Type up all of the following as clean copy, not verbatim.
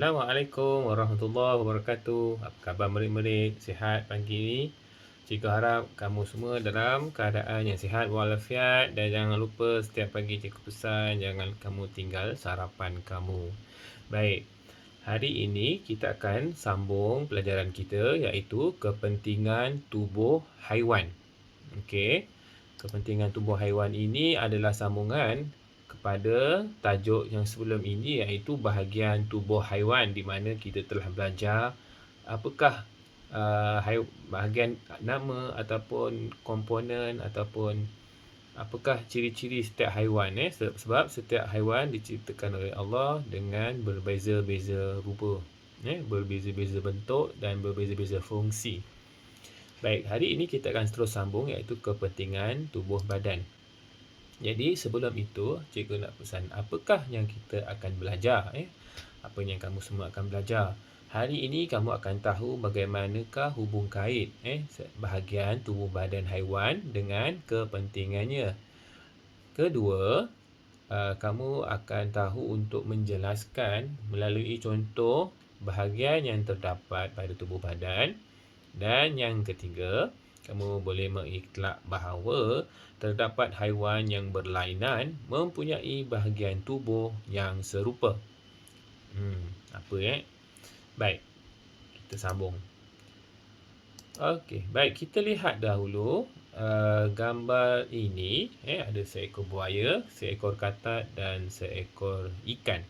Assalamualaikum warahmatullahi wabarakatuh. Apa khabar murid-murid? Sihat pagi ni? Cikgu harap kamu semua dalam keadaan yang sihat walafiat dan jangan lupa setiap pagi cikgu pesan jangan kamu tinggal sarapan kamu. Baik, hari ini kita akan sambung pelajaran kita iaitu kepentingan tubuh haiwan. Okey, kepentingan tubuh haiwan ini adalah sambungan kepada tajuk yang sebelum ini iaitu bahagian tubuh haiwan di mana kita telah belajar apakah bahagian nama ataupun komponen ataupun apakah ciri-ciri setiap haiwan sebab setiap haiwan diciptakan oleh Allah dengan berbeza-beza rupa, berbeza-beza bentuk dan berbeza-beza fungsi. Baik, hari ini kita akan terus sambung iaitu kepentingan tubuh badan. Jadi sebelum itu, cikgu nak pesan apakah yang kita akan belajar. Apa yang kamu semua akan belajar. Hari ini kamu akan tahu bagaimanakah hubung kait bahagian tubuh badan haiwan dengan kepentingannya. Kedua, kamu akan tahu untuk menjelaskan melalui contoh bahagian yang terdapat pada tubuh badan. Dan yang ketiga, kamu boleh mengiklak bahawa terdapat haiwan yang berlainan mempunyai bahagian tubuh yang serupa. Apa Baik, kita sambung. Okey, baik, kita lihat dahulu gambar ini. Ada seekor buaya, seekor katak dan seekor ikan.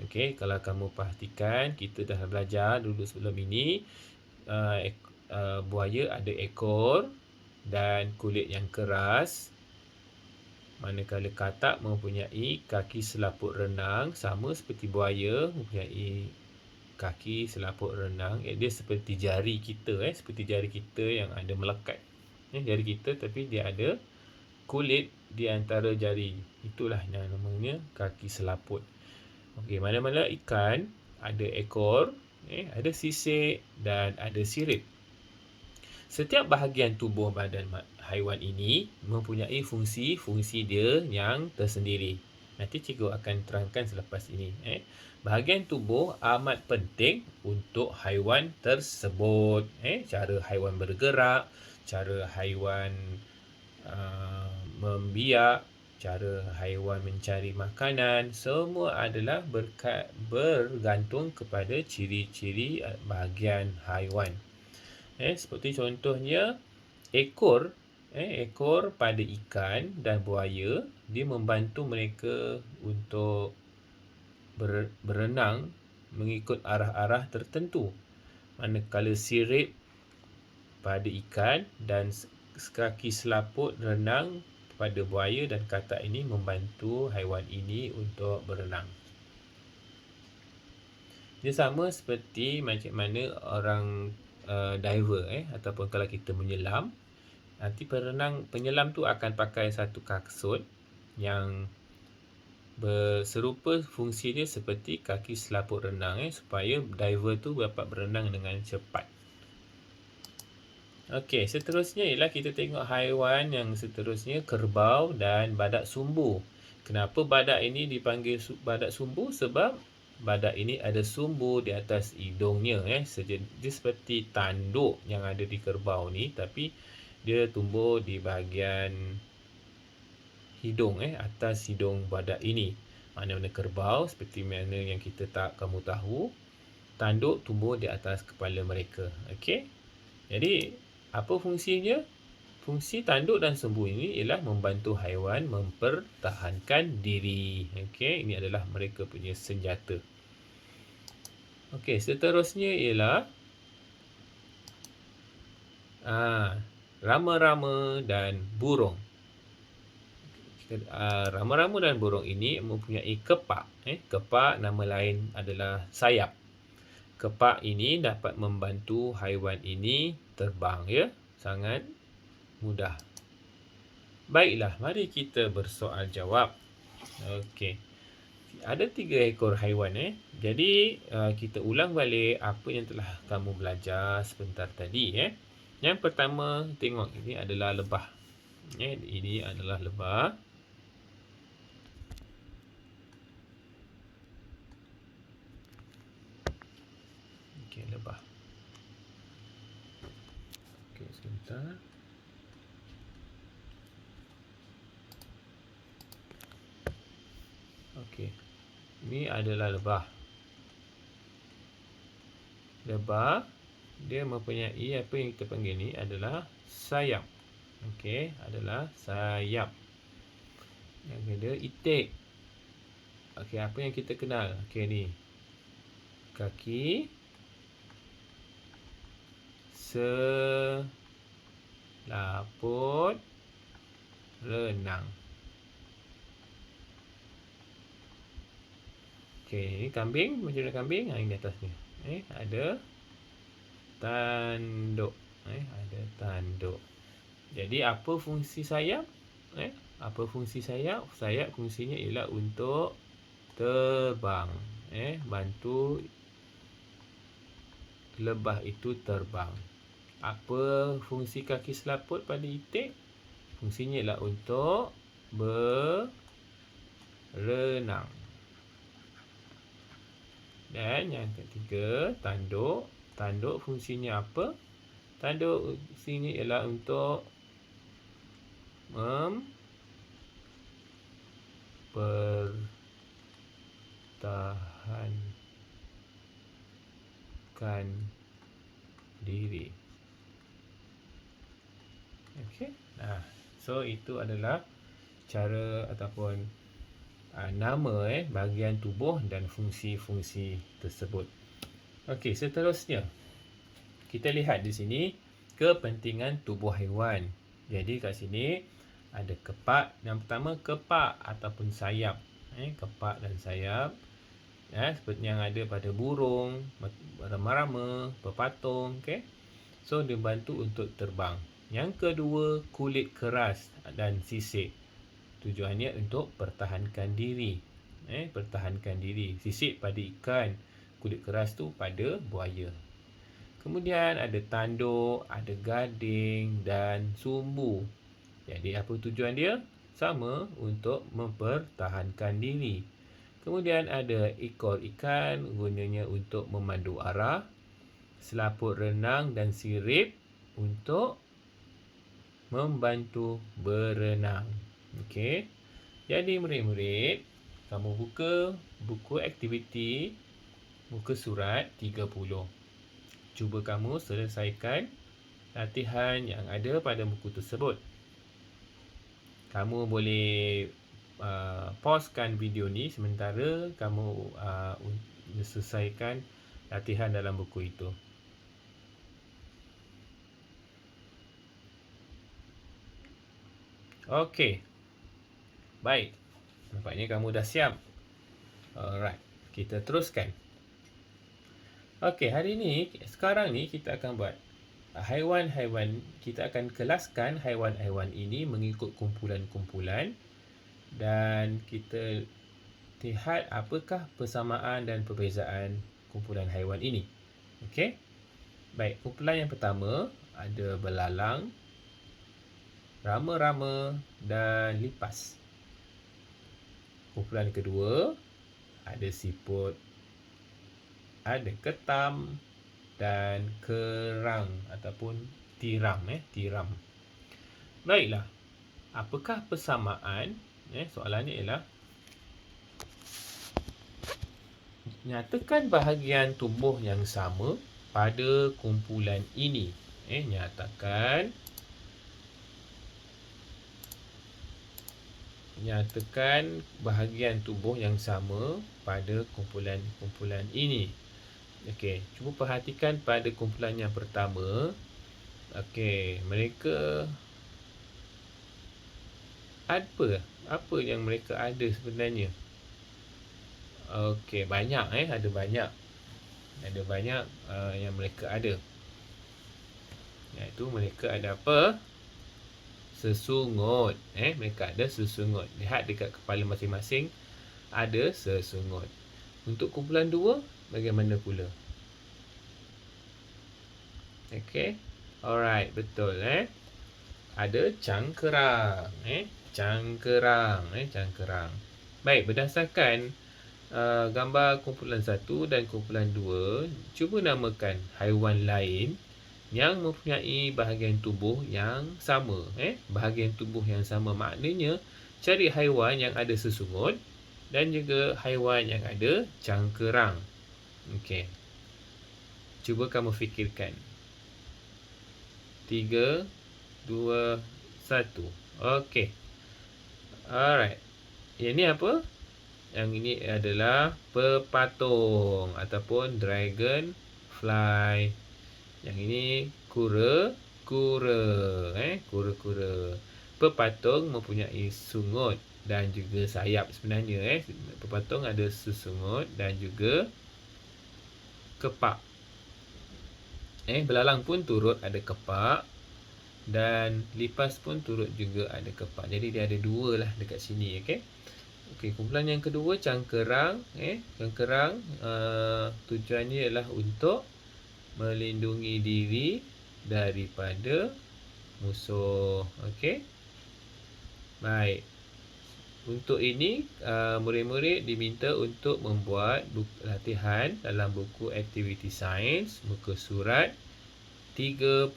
Okey, kalau kamu perhatikan, kita dah belajar dulu sebelum ini. Buaya ada ekor dan kulit yang keras, manakala katak mempunyai kaki selaput renang sama seperti buaya mempunyai kaki selaput renang. Dia seperti jari kita, seperti jari kita yang ada melekat. Jari kita tapi dia ada kulit di antara jari. Itulah yang namanya kaki selaput. Okey, mana-mana ikan ada ekor, ada sisik dan ada sirip. Setiap bahagian tubuh badan haiwan ini mempunyai fungsi-fungsi dia yang tersendiri. Nanti cikgu akan terangkan selepas ini. Bahagian tubuh amat penting untuk haiwan tersebut. Cara haiwan bergerak, cara haiwan membiak, cara haiwan mencari makanan, semua adalah bergantung kepada ciri-ciri bahagian haiwan. Seperti contohnya ekor pada ikan dan buaya, dia membantu mereka untuk berenang mengikut arah-arah tertentu. Manakala sirip pada ikan dan kaki selaput renang pada buaya dan katak ini membantu haiwan ini untuk berenang. Dia sama seperti macam mana orang diver ataupun kalau kita menyelam, nanti penyelam tu akan pakai satu kasut yang serupa fungsinya seperti kaki selaput renang supaya diver tu dapat berenang dengan cepat. Okey, seterusnya ialah kita tengok haiwan yang seterusnya, kerbau dan badak sumbu. Kenapa badak ini dipanggil badak sumbu? Sebab badak ini ada sumbu di atas hidungnya. Dia seperti tanduk yang ada di kerbau ni, tapi dia tumbuh di bahagian hidung, atas hidung badak ini. Mana-mana kerbau seperti mana yang kamu tahu, tanduk tumbuh di atas kepala mereka. Okey. Jadi apa fungsinya? Fungsi tanduk dan sumbu ini ialah membantu haiwan mempertahankan diri. Okey, ini adalah mereka punya senjata. Okey, seterusnya ialah rama-rama dan burung. Rama-rama dan burung ini mempunyai kepak. Kepak nama lain adalah sayap. Kepak ini dapat membantu haiwan ini terbang, sangat mudah. Baiklah, mari kita bersoal jawab. Okey. Ada 3 ekor haiwan. Jadi kita ulang balik apa yang telah kamu belajar sebentar tadi. Yang pertama, tengok ini adalah lebah. Ini adalah lebah. Sebentar. Okey. Ini adalah lebah. Lebah dia mempunyai apa yang kita panggil ni adalah sayap. Okey, adalah sayap. Yang kedua itik. Okey, apa yang kita kenal? Okey ni. Kaki selaput renang. Okey, ni kambing, macam mana kambing? Ini atas ni. Ada tanduk. Ada tanduk. Jadi apa fungsi sayap? Apa fungsi sayap? Sayap fungsinya ialah untuk terbang. Bantu lebah itu terbang. Apa fungsi kaki selaput pada itik? Fungsinya ialah untuk berenang. Dan yang ketiga, tanduk. Tanduk fungsinya apa? Tanduk fungsinya ialah untuk mempertahankan diri. Okey. So itu adalah cara ataupun nama bahagian tubuh dan fungsi-fungsi tersebut. Okey, seterusnya kita lihat di sini kepentingan tubuh haiwan. Jadi kat sini ada kepak. Yang pertama kepak ataupun sayap. Kepak dan sayap. Seperti yang ada pada burung, rama-rama, pepatung. Okay? So dia bantu untuk terbang. Yang kedua kulit keras dan sisik. Tujuannya untuk pertahankan diri. Pertahankan diri. Sisik pada ikan, kulit keras tu pada buaya. Kemudian ada tanduk, ada gading dan sumbu. Jadi apa tujuan dia? Sama, untuk mempertahankan diri. Kemudian ada ekor ikan, gunanya untuk memandu arah. Selaput renang dan sirip untuk membantu berenang. Okey. Jadi murid-murid, kamu buka buku aktiviti, muka surat 30. Cuba kamu selesaikan latihan yang ada pada buku tersebut. Kamu boleh pausekan video ni sementara kamu selesaikan latihan dalam buku itu. Okey. Baik. Nampaknya kamu dah siap. Alright. Kita teruskan. Okey, hari ni, sekarang ni kita akan buat haiwan-haiwan. Kita akan kelaskan haiwan-haiwan ini mengikut kumpulan-kumpulan. Dan kita lihat apakah persamaan dan perbezaan kumpulan haiwan ini. Okey. Baik, kumpulan yang pertama ada belalang, rama-rama dan lipas. Kumpulan kedua ada siput, ada ketam dan kerang ataupun tiram. Tiram. Baiklah. Apakah persamaan? Soalannya ialah nyatakan bahagian tubuh yang sama pada kumpulan ini. Nyatakan bahagian tubuh yang sama pada kumpulan ini. Okey, cuba perhatikan pada kumpulan yang pertama. Okey, mereka apa yang mereka ada sebenarnya? Okey, banyak ada banyak. Ada banyak yang mereka ada. Iaitu mereka ada apa? Sesungut. Mereka ada sesungut. Lihat dekat kepala masing-masing ada sesungut. Untuk kumpulan 2, bagaimana pula? Okey. Alright, betul Ada cangkerang. Cangkerang. Baik, berdasarkan gambar kumpulan 1 dan kumpulan 2, cuba namakan haiwan lain yang mempunyai bahagian tubuh yang sama. Bahagian tubuh yang sama maknanya cari haiwan yang ada sesungut dan juga haiwan yang ada cangkerang. Okey. Cuba kamu fikirkan. 3, 2, 1. Okey. Alright. Yang ni apa? Yang ini adalah pepatung ataupun dragonfly. Yang ini kura-kura. Kura-kura. Pepatung mempunyai sungut dan juga sayap sebenarnya. Pepatung ada sesungut dan juga kepak. Belalang pun turut ada kepak. Dan lipas pun turut juga ada kepak. Jadi dia ada dua lah dekat sini. Okey, kumpulan yang kedua cangkerang. Cangkerang tujuannya ialah untuk melindungi diri daripada musuh. Okey. Baik. Untuk ini murid-murid diminta untuk membuat latihan dalam buku aktiviti sains muka surat 31.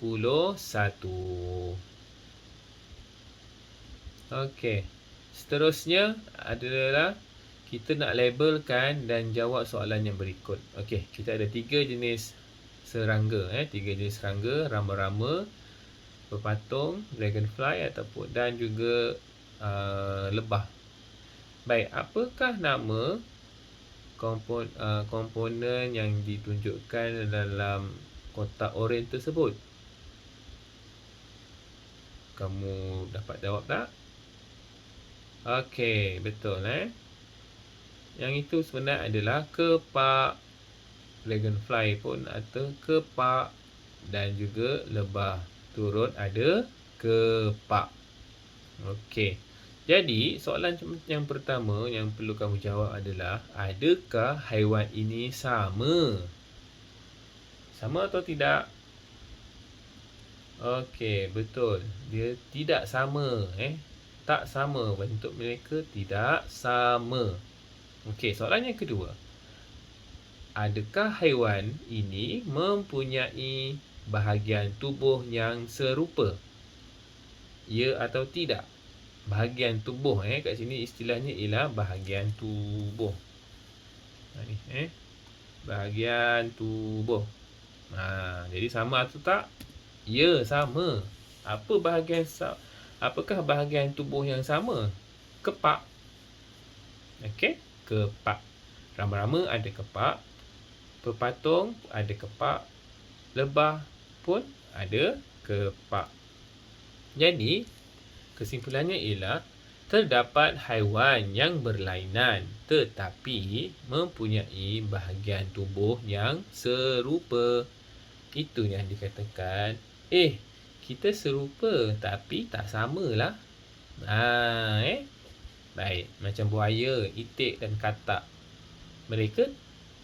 Okey. Seterusnya adalah kita nak labelkan dan jawab soalan yang berikut. Okey, kita ada 3 jenis serangga, 3 jenis serangga, rama-rama, pepatung, dragonfly ataupun dan juga lebah. Baik, apakah nama komponen yang ditunjukkan dalam kotak oranye tersebut? Kamu dapat jawab tak? Okey, betul Yang itu sebenarnya adalah kepak. Dragonfly pun atau kepak dan juga lebah turut ada kepak. Okey. Jadi, soalan yang pertama yang perlu kamu jawab adalah adakah haiwan ini sama? Sama atau tidak? Okey, betul. Dia tidak sama, Tak sama. Bentuk mereka tidak sama. Okey, soalan yang kedua. Adakah haiwan ini mempunyai bahagian tubuh yang serupa? Ya atau tidak? Bahagian tubuh kat sini istilahnya ialah bahagian tubuh. Bahagian tubuh. Jadi sama atau tak? Ya, sama. Apakah bahagian tubuh yang sama? Kepak. Okey, kepak. Rama-rama ada kepak. Pepatung ada kepak. Lebah pun ada kepak. Jadi, kesimpulannya ialah terdapat haiwan yang berlainan tetapi mempunyai bahagian tubuh yang serupa. Itu yang dikatakan, kita serupa tapi tak samalah. Baik, macam buaya, itik dan katak. Mereka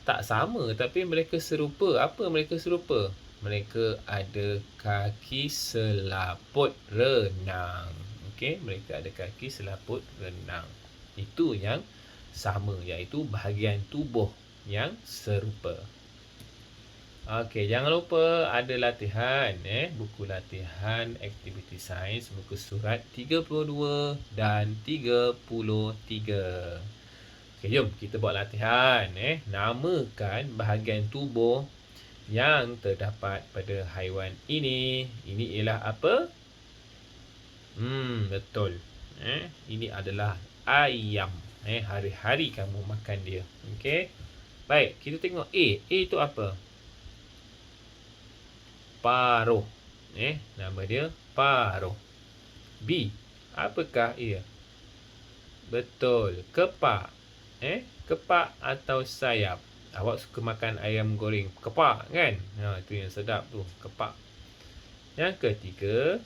tak sama tapi mereka serupa. Apa mereka serupa? Mereka ada kaki selaput renang. Mereka ada kaki selaput renang. Itu yang sama, iaitu bahagian tubuh yang serupa. Jangan lupa ada latihan, buku latihan aktiviti sains muka surat 32 dan 33. Jom kita buat latihan. Namakan bahagian tubuh yang terdapat pada haiwan ini. Ini ialah apa? Betul. Ini adalah ayam. Hari-hari kamu makan dia. Baik, kita tengok A. A itu apa? Paruh. Nama dia paruh. B. Apakah ia? Betul. Kepak. Kepak atau sayap. Awak suka makan ayam goreng kepak kan? Itu yang sedap tu, kepak. Yang ketiga,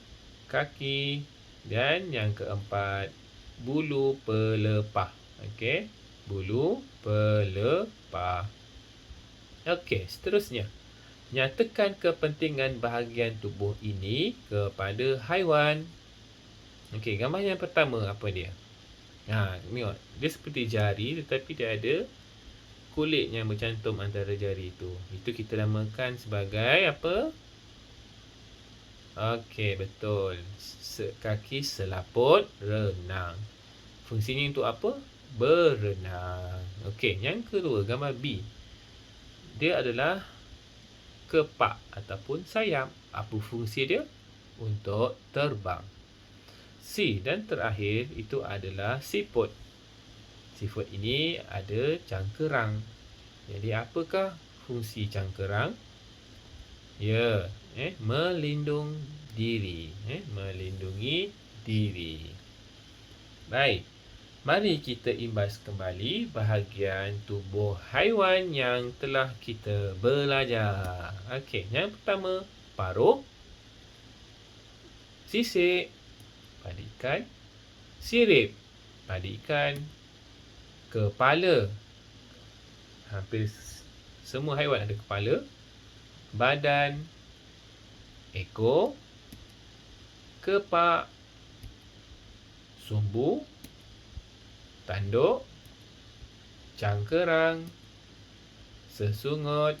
kaki. Dan yang keempat, bulu pelepah. Bulu pelepah. Seterusnya. Nyatakan kepentingan bahagian tubuh ini kepada haiwan. Gambar yang pertama apa dia? Tengok. Dia seperti jari tetapi dia ada kulit yang bercantum antara jari itu. Itu kita namakan sebagai apa? Okey, betul. Kaki selaput renang. Fungsinya untuk apa? Berenang. Okey, yang kedua, gambar B. Dia adalah kepak ataupun sayap. Apa fungsi dia? Untuk terbang. C dan terakhir itu adalah siput. Siput ini ada cangkerang. Jadi apakah fungsi cangkerang? Ya, melindung diri, melindungi diri. Baik. Mari kita imbas kembali bahagian tubuh haiwan yang telah kita belajar. Okey, yang pertama, paruh, sisik pada ikan, sirip pada ikan, kepala. Hampir semua haiwan ada kepala, badan, ekor, kepak, sumbu, tanduk, cangkerang, sesungut,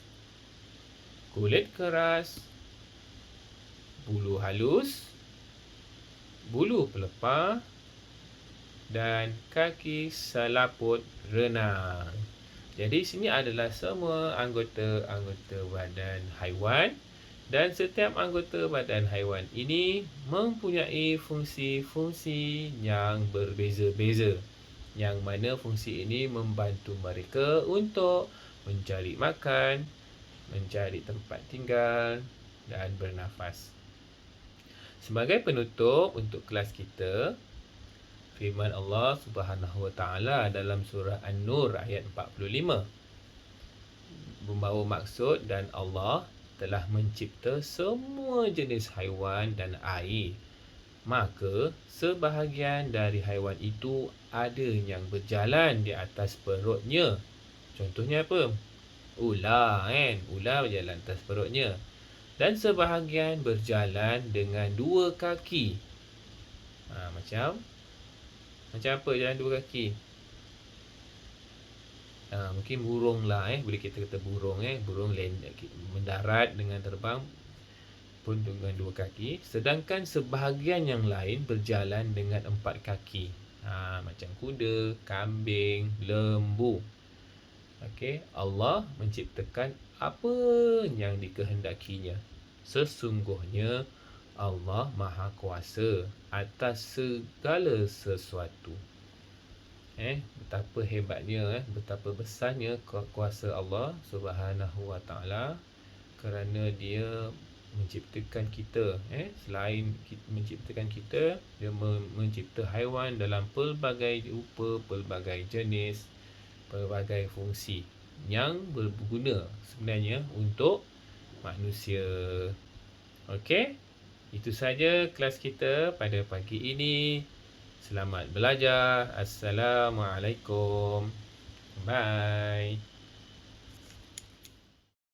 kulit keras, bulu halus, bulu pelepah dan kaki selaput renang. Jadi sini adalah semua anggota-anggota badan haiwan dan setiap anggota badan haiwan ini mempunyai fungsi-fungsi yang berbeza-beza. Yang mana fungsi ini membantu mereka untuk mencari makan, mencari tempat tinggal dan bernafas. Sebagai penutup untuk kelas kita, firman Allah Subhanahu Wa Taala dalam surah An-Nur ayat 45 membawa maksud dan Allah telah mencipta semua jenis haiwan dan air. Maka sebahagian dari haiwan itu ada yang berjalan di atas perutnya. Contohnya apa? Ular kan? Ular berjalan atas perutnya. Dan sebahagian berjalan dengan dua kaki. Macam apa jalan dua kaki? Mungkin burung lah boleh kita kata burung burung mendarat dengan terbang pun dengan dua kaki, sedangkan sebahagian yang lain berjalan dengan empat kaki. Macam kuda, kambing, lembu. Okey, Allah menciptakan apa yang dikehendakinya. Sesungguhnya Allah Maha Kuasa atas segala sesuatu. Betapa hebatnya, betapa besarnya kuasa Allah Subhanahu Wa Taala kerana Dia menciptakan kita. Selain menciptakan kita, Dia mencipta haiwan dalam pelbagai rupa, pelbagai jenis, pelbagai fungsi yang berguna sebenarnya untuk manusia. Okey, itu saja kelas kita pada pagi ini. Selamat belajar. Assalamualaikum. Bye.